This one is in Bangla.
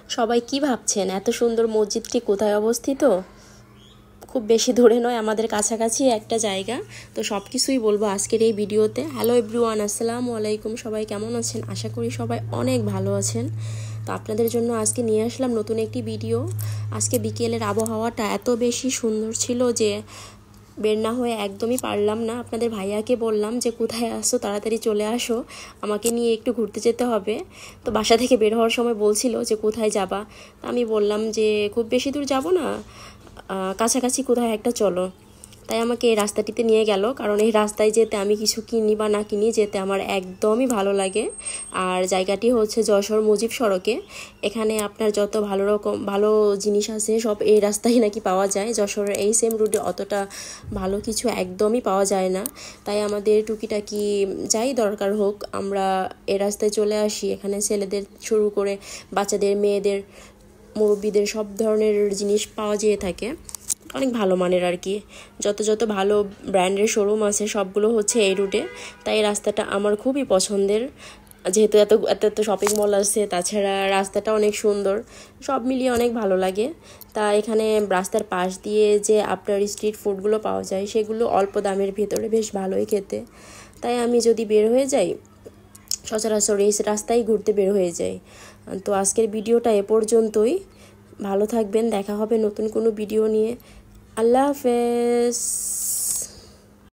সবাই কি ভাবছেন এত সুন্দর মসজিদটি কোথায় অবস্থিত? খুব বেশি দূরে নয়, আমাদের কাছাকাছি একটা জায়গা। তো সব কিছুই বলবো আজকের এই ভিডিওতে। হ্যালো এভরিওয়ান, আসসালামু আলাইকুম। সবাই কেমন আছেন? আশা করি সবাই অনেক ভালো আছেন। তো আপনাদের জন্য আজকে নিয়ে আসলাম নতুন একটি ভিডিও। আজকে বিকেলের আবহাওয়াটা এত বেশি সুন্দর ছিল যে বের না হয়ে একদমই পারলাম না। আপনাদের ভাইয়াকে বললাম যে কোথায় আসো, তাড়াতাড়ি চলে আসো, আমাকে নিয়ে একটু ঘুরতে যেতে হবে। তো বাসা থেকে বের হওয়ার সময় বলছিল যে কোথায় যাবা। আমি বললাম যে খুব বেশি দূর যাব না, কাছাকাছি কোথায় একটা চলো। তাই আমাকে এই রাস্তাটিতে নিয়ে গেল, কারণ এই রাস্তায় যেতে আমি কিছু কিনি বা না কিনি যেতে আমার একদমই ভালো লাগে। আর জায়গাটি হচ্ছে যশোর মুজিব সড়কে। এখানে আপনার যত ভালো জিনিস আছে সব এই রাস্তায় নাকি পাওয়া যায়। যশোরের এই সেম রুটে অতটা ভালো কিছু একদমই পাওয়া যায় না। তাই আমাদের টুকিটাকি যাই দরকার হোক আমরা এই রাস্তায় চলে আসি। এখানে ছেলেদের শুরু করে বাচ্চাদের, মেয়েদের, মুরব্বীদের সব ধরনের জিনিস পাওয়া যেয়ে থাকে। অনেক ভালো মানের আর কি। যত ভালো ব্র্যান্ডের শোরুম আছে সবগুলো হচ্ছে এই রুটে। তাই এই রাস্তাটা আমার খুবই পছন্দের, যেহেতু এত এত এত শপিং মল আছে, তাছাড়া রাস্তাটা অনেক সুন্দর, সব মিলিয়ে অনেক ভালো লাগে। তা এখানে রাস্তার পাশ দিয়ে যে আপনার স্ট্রিট ফুডগুলো পাওয়া যায় সেগুলো অল্প দামের ভিতরে বেশ ভালোই খেতে। তাই আমি যদি বের হয়ে যাই সচরাচর এই রাস্তায় ঘুরতে বের হয়ে যাই। তো আজকের ভিডিওটা এ পর্যন্তই। ভালো থাকবেন, দেখা হবে নতুন কোনো ভিডিও নিয়ে। আল্লাহ হাফেজ।